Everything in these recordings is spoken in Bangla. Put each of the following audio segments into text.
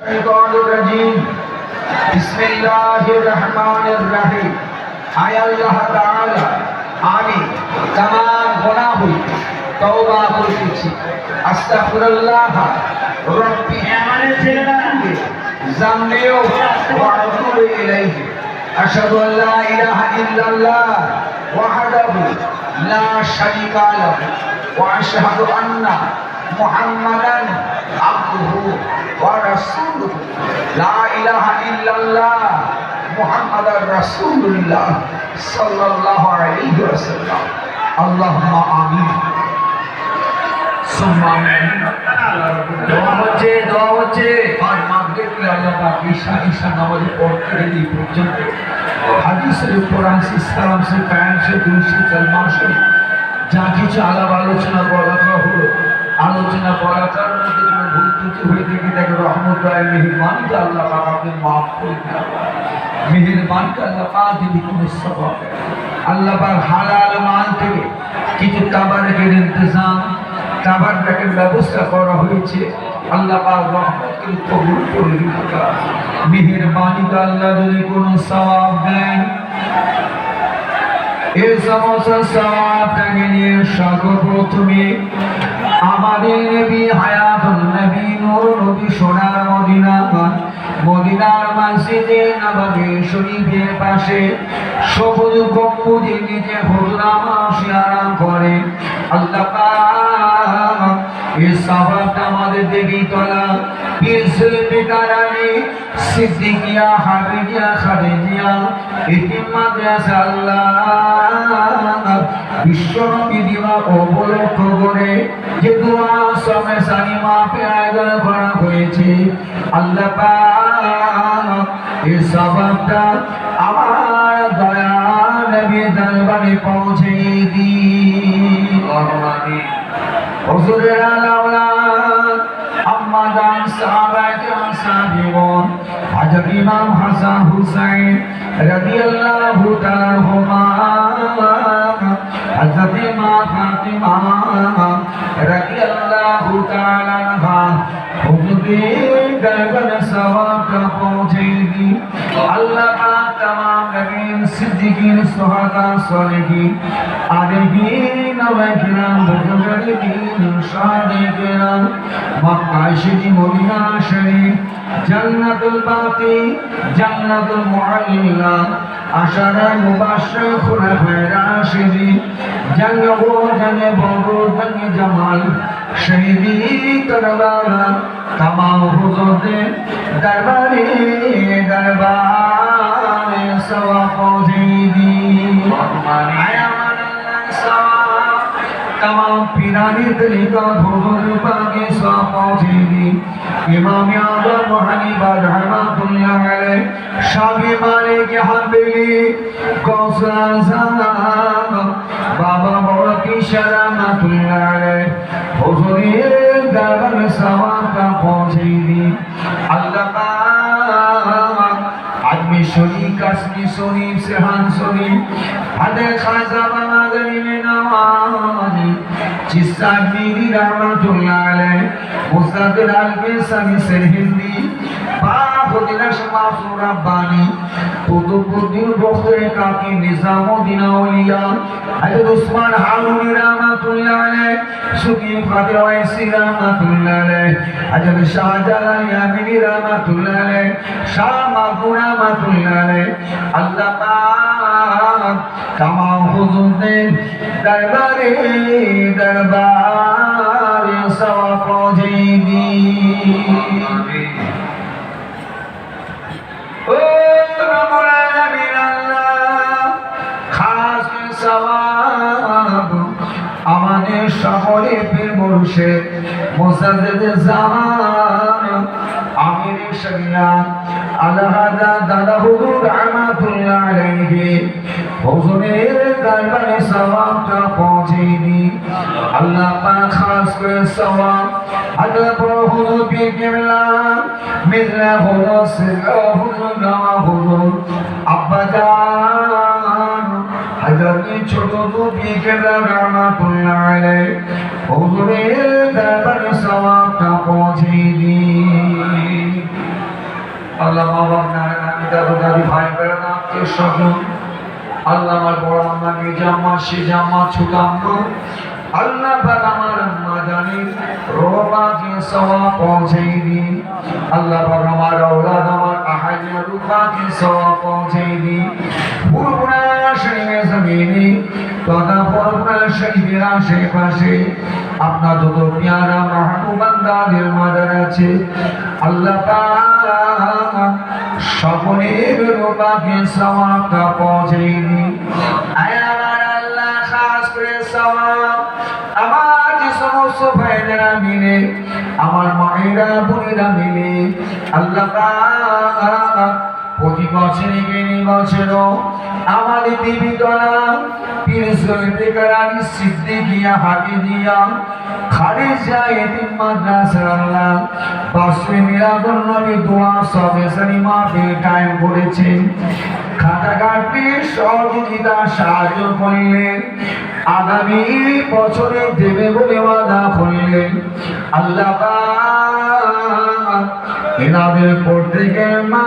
الشيطان الرجيم بسم الله الرحمن الرحيم আয় আল্লাহ তাআলা আমি तमाम গুনাহ হইতে তওবা করিতেছি আস্তাগফিরুল্লাহ রব্বি আমাদের ছেলেটাকে জানলেও ওয়া আতুবু ইলাইহি আশহাদু আল লা ইলাহা ইল্লাল্লাহ ওয়াহদাহু লা শারীকা লাহু ওয়া আশহাদু আন্না মুহাম্মাদান আবদুহু ওয়া রাসূলুহু লা ইলাহা ইল্লাল্লাহ মুহাম্মাদুর রাসূলুল্লাহ সাল্লাল্লাহু আলাইহি ওয়াসাল্লাম আল্লাহুম্মা আমিন সুম্মা আমিন। দোয়া হচ্ছে আর মাগরিব কি আল্লাহ পাক ঈশা নামাজে পড়তে এই পর্যন্ত হাদিসের কোরআন সে সালাম সে কায়াম সে দুরূদ কালমা সে যা কিছু আলাপ আলোচনা বলা হলো আলোচনা করার কারণে যদি কোনো ভুল ত্রুটি হয়ে থেকে তাকে রহমতুল্লাহ মেহেরবানিকে আল্লাহ পাক আপনি মাফ করে দেন। মেহেরবানিকে আল্লাহ পাক যদি কোনো সওয়াব আল্লাহ পাক হালাল মাল থেকে কিছু তাবারকের ইন্তজাম তাবারকের ব্যবস্থা করা হয়েছে আল্লাহ পাক রহমতকে কবুল করে দিন। মেহেরবানিকে আল্লাহ যদি কোনো সওয়াব দেন এই সমস্ত সওয়াবটাকে নিয়ে সর্বপ্রথমে আমাদের নবী হায়াতুন নবী নূর নবী সোনার মদিনার মসজিদে নববী শরীফের পাশে সবুজ গম্বুজের নিচে হুজুর আমাশি আরাম করে আল্লাহ পাক এই সওয়াবটা আমাদের দেবী তলা পীর সুলতানি সিদ্দিকিয়া হাবিবিয়া খাদিজিয়া এতিম মাদ্রাসা আল্লাহ বিশ্বনবী দিবা উপলক্ষ করে যে দোয়া সমে সানিমা পে আয়োজন করা হয়েছে আল্লাহ পাক এই সওয়াবটা আমার দয়া নবী দরবারে পৌঁছে দিন। আমিন। হুজুরের আওলাদ আম্মা জান সাহাবায়ে কেরাম সাহাবীগণ হযরত ইমাম হাসান হুসাইন রাদিয়াল্লাহু তাআলা আনহুমা হযরত মা ফাতিমা রাদিয়াল্লাহু তাআলা আনহা হুজুরের দরবারে সওয়াবটা পৌঁছে দিন। আল্লাহ পাক तमाम নবীন সিদ্দিকীন সুহাদা সালেহীন আরিফিন ওয়া কিরাম বুজুর্গিন সাদিকিন মক্কা শরীফ মদিনা শরীফ জান্নাতুল বাকি জান্নাতুল মুআল্লা আশারা মুবাশশির খুলাফায়ে রাশিদিন জান্নাতুল বদর জামাল শহীদি কারবালা तमाम হুজুরদের দরবারে সওয়াব পৌঁছে দিন। तमाम पीरानी तरीका হুজুর পাকে সওয়াব পৌঁছে দিন। ইমাম আযম হানিফা রাহমাতুল্লাহ আলাইহি শাফি মালিক হাম্বলি গৌস আযম বাবা মুরাকি রাহমাতুল্লাহ আলাইহি হুজুরের দরবারে সওয়াবটা পৌঁছে দিন। আল্লাহ পাক আজমি শরীফ কাশ্মীর শরীফ সেহান শরীফ হাদের খাজা বাবা গরিবে নওয়াজি চিস্তাগিরি রহমাতুল্লাহ আলাইহি মুস্তাদর আলবে সামি হিন্দি বাহুদিনা মাসুর রাব্বানি কুতুবুদ্দিন বখরি কাকি নিজামউদ্দিন আউলিয়া হযরত উসমান হারুনি রহমাতুল্লাহ আলাইহি সুকি ফাতিহ ওয়াইসি রহমাতুল্লাহ আলাইহি হযরত শাহজালাল ইয়ামিনী রহমাতুল্লাহ আলাইহি শাহ মাহমুদ রহমাতুল্লাহ আলাইহি আল্লাহ পাক तमाम হুজুরদের দরবারে সওয়াব পৌঁছে দিন। ও রব্বুল আলামিন আল্লাহ খাস সওয়াব আমাদের সকলের পীর মুর্শিদ মুজাদ্দিদ জামান আমির শরিয়াত আলহাদা দাদা হুজুর রহমাতুল্লাহ আলাইহি হুজুরের দরবারে সওয়াবটা পৌঁছে দিন। আল্লাহ পাক খাস করে সওয়াব হযরত হুজুর পীর কেবলা মির্জা হুজুর সিরাজ হুজুর নামা হুজুর আব্বা জান হযরত ছোট পীর কেবলা রহমাতুল্লাহ আলাইহি হুজুরের দরবারে সওয়াবটা পৌঁছে দিন। আল্লাহ মা বাবা নানি দাদু দাদি ভাই বোনেরা আত্মীয় স্বজন আল্লাহ আমার বড় আম্মা মেজা আম্মা সেজা আম্মা ছোট আম্মা আল্লাহ পাক আমার আম্মা জানি রোবাকে সওয়াব পৌঁছাই দিন আল্লাহ পাক আমার আওলাদ আমার আহালিয়া রূপাকে সওয়াব পৌঁছাই দিন পুরপুরা শরীফের জমিনে তথা পুরপুরা শরীফের আশেপাশে আপনার যত পেয়ারা মাহবুব বান্দাদের মাদার আছে আল্লাহ পাক সকলের রূপাকে সওয়াবটা পৌঁছাই দিন আয় আমার আল্লাহ খাস করে সওয়াব আমার যে সমস্ত ভাইয়েরা মিলে আমার মায়েরা বোনেরা মিলে আল্লাহ পাক প্রতি বছরে গেনি বছর আমাদের দেবী তলা পীর সৈয়দ আলী সিদ্দিকিয়া হাফিজিয়া খালিজা এতিম মাদ্রাসা আল্লাহ বাসরে মিলাদুন নবী দোয়া সবে সলিমা বে কায়েম করেছেন খাতাঘাটে সহযোগিতা সাহায্য করলেন আগামী বছরে দেবে বলে ওয়াদা করলেন আল্লাহ পাক এনাদের প্রত্যেকে মা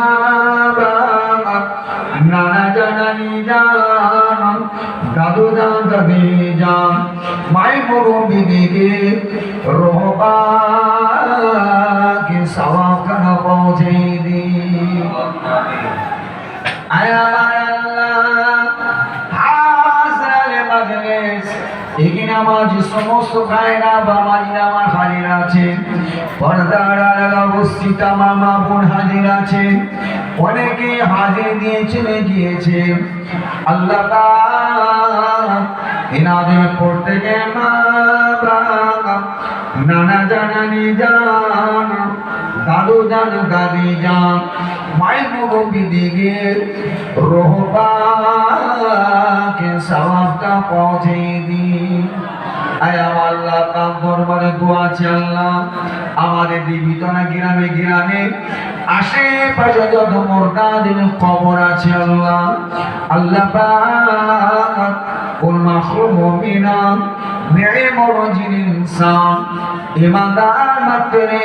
বাবা নানা জানানি জান দাদু জান দাদি জান মাই মুরব্বিদিকে রহবাকে সওয়াব খানা পৌঁছে দিন আয় আমার আল্লাহ হাজরালে মাজলিস এখানে আমার যে সমস্ত ভাইরা বা মাঝিরা আমার হাজির আছেন পর্দার আড়ালে অবস্থিত আমার মা বোন হাজির আছেন অনেকে হাজির দিয়েছেন গিয়েছেন আল্লাহ পাক এনাদের প্রত্যেকে মা বাবা নানা জানানি জান দাদু জান দাদি জান মায়ের মুরব্বি দিকে রহবাকে সওয়াবটা পৌঁছে দিন আয় আল্লাহ পাক দরবারে দোয়া আছে আল্লাহ আমাদের জীবিতনা গ্রামে গ্রামে আশেপাশে যত মুরতাদের কবর আছে আল্লাহ আল্লাহ পাক কুল মাখলুক মুমিনা নি'মার জিন ইনসান ইমানদার মাত্রে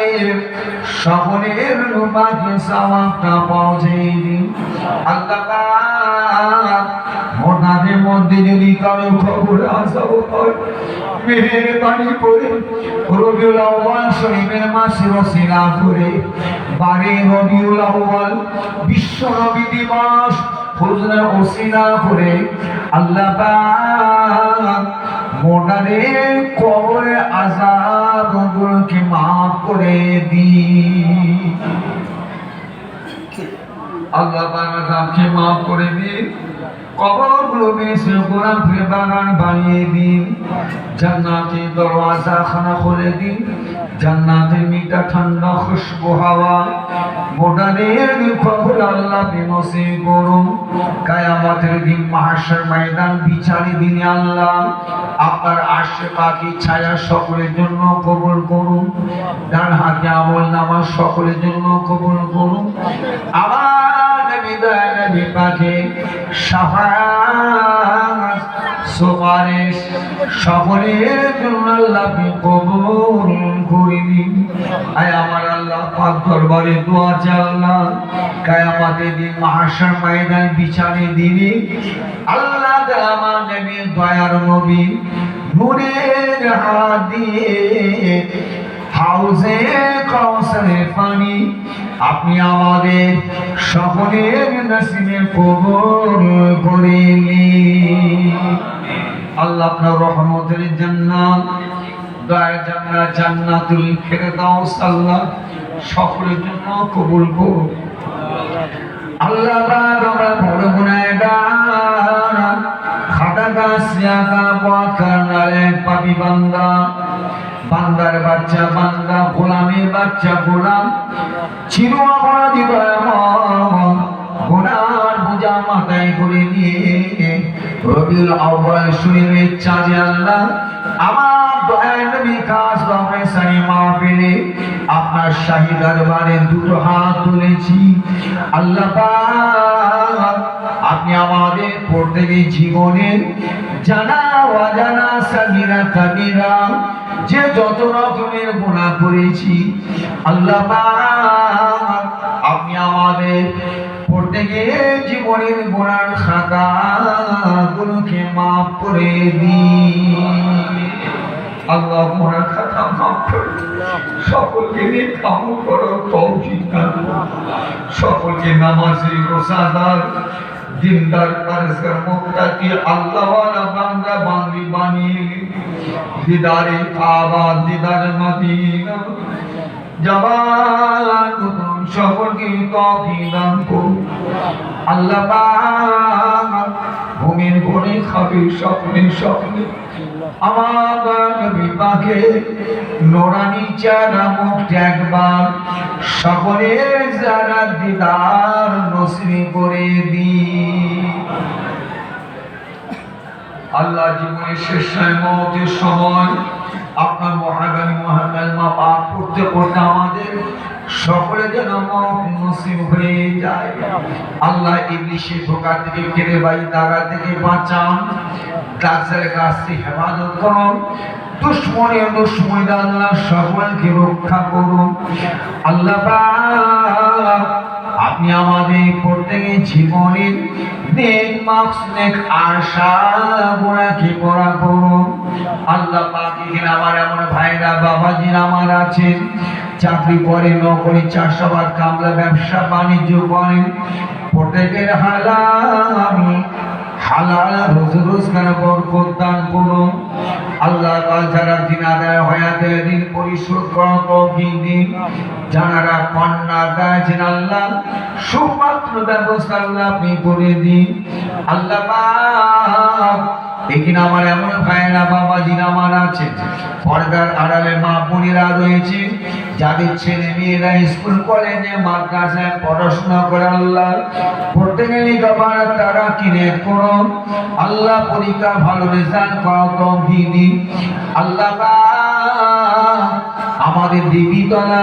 সকলের রূপাকে সওয়াবটা পৌঁছে দিন আল্লাহ পাক মোনাদের মধ্যে যদি কারো খবর আসব হয় মেহেরবানি করে রবিউল আউয়াল শরীফের মাসে ওসিলা করে বারে রবিউল আউয়াল বিশ্ব নবী দিবস হুজুরের ওসিলা করে আল্লাহ পাক মোনাদের কবরে আযাবগুলোকে maaf করে দিন আল্লাহ পাক আযাবকে maaf করে দিন কবরগুলো বেশি গোলাপ ফুলের বাগান বানিয়ে দিন জান্নাতের দরওয়াজা খানা খুলে দিন জান্নাতের মিঠা ঠান্ডা খুশবু হাওয়া মোডানের খবর আল্লাহ নসিব করুন কিয়ামতের দিন মাহশর ময়দান বিচারের দিনে আল্লাহ আপনার আশপাশে ছায়া সকলের জন্য কবুল করুন ডান হাতে আমলনামা সকলের জন্য কবুল করুন আমার নবী দয়াল নবী পাকে শাফাআত সুপারিশ সকলের জন্য আল্লাহ কবুল করে নিন আয় আমার আল্লাহ পাক দরবারে দোয়া চাই আল্লাহ কিয়ামতের দিন মাহশর ময়দান বিচারের দিনে আল্লাহ তাআলা আমার নবীর দয়ার নবী নূরের হাত দিয়ে হাউজে কাউসারের পানি আপনি আমাদের সকলের নসিবে কবুল করে নিন আল্লাহ আপনার রহমতের জান্নাত দয়ার জান্নাত জান্নাতুল ফিরদাউস আল্লাহ সকলের জন্য কবুল করুন আল্লাহ পাক আমরা বড় গুনাহগার খাতাকা সিয়াকা ওয়াকানালে পাপী বান্দা বান্দার বাচ্চা বান্দা গোলামের বাচ্চা গোলাম চির অপরাধী গুনার বোঝা মাথায় করে নিয়ে রবিউল আউয়াল শরীফের চাঁদে আল্লাহ আমার দয়ার নবী খাস বাপে সানি মাহফিলে আপনার শাহী দরবারে দুটো হাত তুলেছি আল্লাহ পাক আপনি আমাদের প্রত্যেকের জীবনের জানা অজানা সাগীরা কাবীরা যে যত রকমের গুনাহ করেছি আল্লাহ পাক আপনি আমাদের পড়তে গিয়ে জীবনের গুনার খাতাগুলোকে মাফ করে দিন। আল্লাহ গুনার খাতা মাফ করে সকলকে নেক আমল করার তৌফিক দান করুন। সকলকে নামাজি, রোজাদার, দিনদার, পরহেজগার, মুত্তাকি, আল্লাহওয়ালা বান্দা বান্দি বানিয়ে দিদারে কাবা, দিদারে মদিনা জবান সকলকে তৌফিক দান করুন। আল্লাহ পাক মুমিন ঘরে খাবে স্বপ্নে স্বপ্নে আমার নবী পাকের নোরানি চেহারা মুখ একবার সকলের যারা দিদার নসিব করে দিন। আল্লাহ জীবনের শেষ মওতের সময় আপনার মহাগামী মহাকালমা পাঠ করতে করতে আমাদের সকলে যেন মওত নসিব হয়ে যায়। আল্লাহ ইবলিসের ধোঁকা থেকে, কেড়েবাই দাগা থেকে বাঁচান, দাজ্জালের কাছ থেকে হেফাজত করুন, দুশ্মনের দুশ্মন আল্লাহ সকলকে রক্ষা করুন। আল্লাহ পাক আপনি আমাদের প্রত্যেকে জীবনের নেক মাকসুদ আশা গুনাহকে পুরা করুন। আল্লাহ পাক এখানে আমার এমন ভাইরা বাবাজিরা আমার আছেন, চাকরি করে, নকরি, চাষাবাদ, কামলা, ব্যবসা বাণিজ্য করেন, প্রত্যেকের হালাল রুজি রোজগার বরকত দান করুন। আল্লাহ পাক যারা দিন আদায় হায়াতে দিন পরিশোধ করার তৌফিক দিন। যারা কন্যা গাইছেন আল্লাহ সুপাত্র ব্যবস্থা আল্লাহ আপনি করে দিন। আল্লাহ পাক এখানে আমার এমন ভাইরা বাবাজিরা আমার আছে, পর্দার আড়ালে মা বোনেরা রয়েছে, যাদের ছেলে মেয়েরা স্কুল কলেজে মাদ্রাসায় পড়াশোনা করে আল্লাহ প্রত্যেকে লেখাপড়া তারা কিনে করুন। আল্লাহ পরীক্ষা ভালো রেজাল্ট করা তৌফিক দিন। আল্লাহ পাক আমাদের দেবীতলা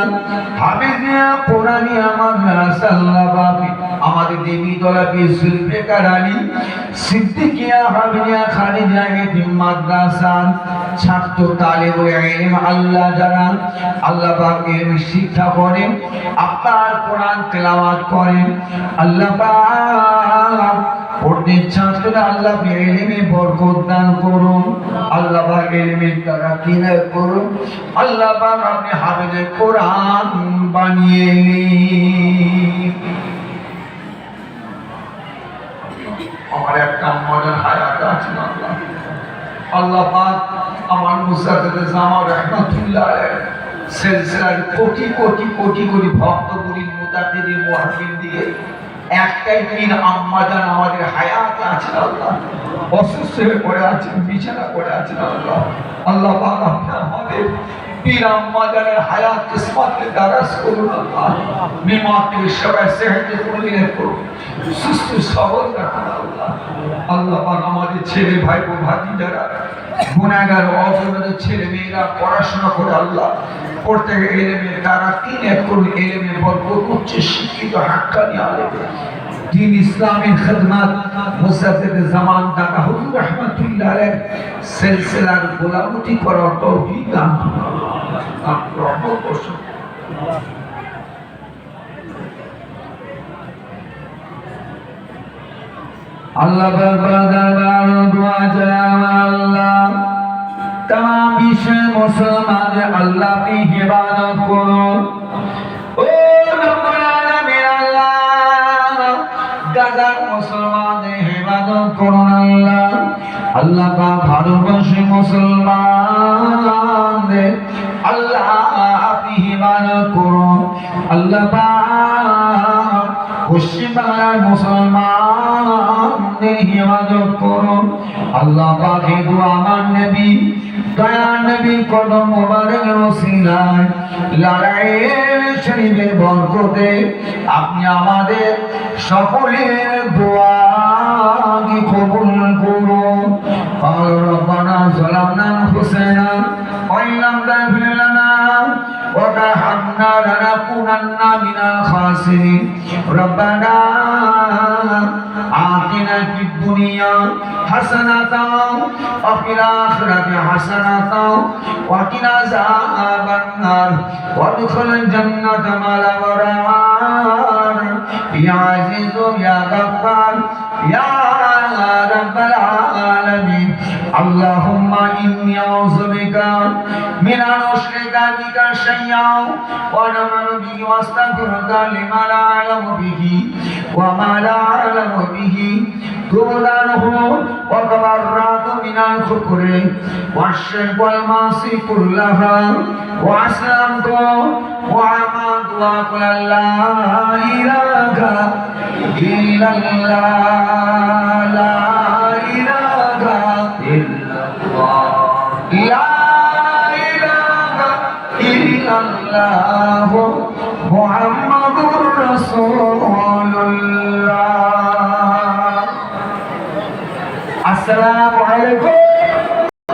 হাফেজিয়া কোরআনিয়া মাদ্রাসা আল্লাহ পাক আমাদের দেবীতলা জুলফিকার আলী সিদ্দিকিয়া হাফেজিয়া খাদিজা এতিম মাদ্রাসা ছাত্র তালেবুল ইলম আল্লাহ যারা আল্লাহ পাকের শিক্ষা করেন, আপনার কোরআন তেলাওয়াত করেন, আল্লাহ পাক পড়তে ছাত্ররা আল্লাহ ইলমে বরকত দান করুন। আল্লাহ পাক ইলমের দ্বারা কিনা করুন। আল্লাহ পাক আপনি হাফেজে কোরআন বানিয়ে নিন। আমার একটা মডার্ন হায়াত আছে আল্লাহ। আল্লাহ পাক আমার মুসাদ্দেদ জামা রাহমাতুল্লাহ আলাইহি সিলসিলার কোটি কোটি কোটি কোটি ভক্তগুলির মুতাদ্দিদিন মুহাদ্দিন দিয়ে একটাই পীর আম্মাজান আমাদের হায়াত আছে আল্লাহ, অসুস্থ হয়ে পড়ে আছেন, বিছানা করে আছেন আল্লাহ। আল্লাহ পাক আপনি আমাদের পীর আম্মাজানের হায়াত কিসমতকে দারাজ করুন আল্লাহ। বিমারকে সবাই সেহত কুলিয়ে করুন, সুস্থ সবল রাখুন আল্লাহ। আল্লাহ পাক আমাদের ছেলে ভাই ও ভাতিজারা গুনাহগার অপরাধী ছেলে মেয়েরা পড়াশোনা করে আল্লাহ প্রত্যেকে ইলমে তারা কিনে করুন, ইলমে বরকত উচ্চ শিক্ষিত হাক্কানি আলেম দিন ইসলামের খিদমত মুসাদ্দেদ জামান দাদা হুজুর রাহমাতুল্লাহ আলাইহি সিলসিলার গোলামতি করার তৌফিক দান করুন। রহমত বর্ষণ আল্লাহ দরবার দোয়া চাই আল্লাহ तमाम বিশ্বের মুসলমানদের আল্লাহ আপনি ইবাদত করুন। ও রব্বুল আলামিন আল্লাহ গাজার মুসলমানদের ইবাদত করুন আল্লাহ। আল্লাহ পাক ভারতবর্ষের মুসলমানদের আল্লাহ আপনি ইবাদত করুন। আল্লাহ পাক পশ্চিম বাংলার মুসলমানদের ইবাদত করুন। আল্লাহ পাক এই দোয়া আমার নবী দয়ার নবী কদম মোবারকের ওসিলায় লড়াইয়ের শরীফের বরকতে আপনি আমাদের সকলের দোয়া কি কবুল করুন। قال ربنا ظلمنا أنفسنا وإن لم تغفر لنا وترحمنا لنكونن من الخاسرين ربنا آتنا في الدنيا حسنة وفي الآخرة حسنة وقنا عذاب النار وادخل الجنة مع الأبرار ইয়া আজিজ ইয়া গাফফার ইয়া রাব্বাল আলামিন আল্লাহুম্মা ইন্নী আউযু বিকা মিন আশরিকা বিকা শাইয়্যান ওয়া না'মালু বিহি ওয়াস্তাগফিরুকা লিমা লা আ'লামু বিহি ওয়া মা লা আ'লামু বিহি তুবদানহু ওয়া তাবাররাতু মিনাল খুকরি ওয়াশ-শিরকি ওয়াল মাসি কুল্লাহা ওয়া আসলামতু ওয়া আমানতু ওয়া কুল লা ইলাহা ইল্লাল্লাহ লা ইলাহা ইল্লাল্লাহ লা ইলাহা ইল্লাল্লাহ মুহাম্মাদুর রাসূলুল্লাহ। আসসালামু আলাইকুম।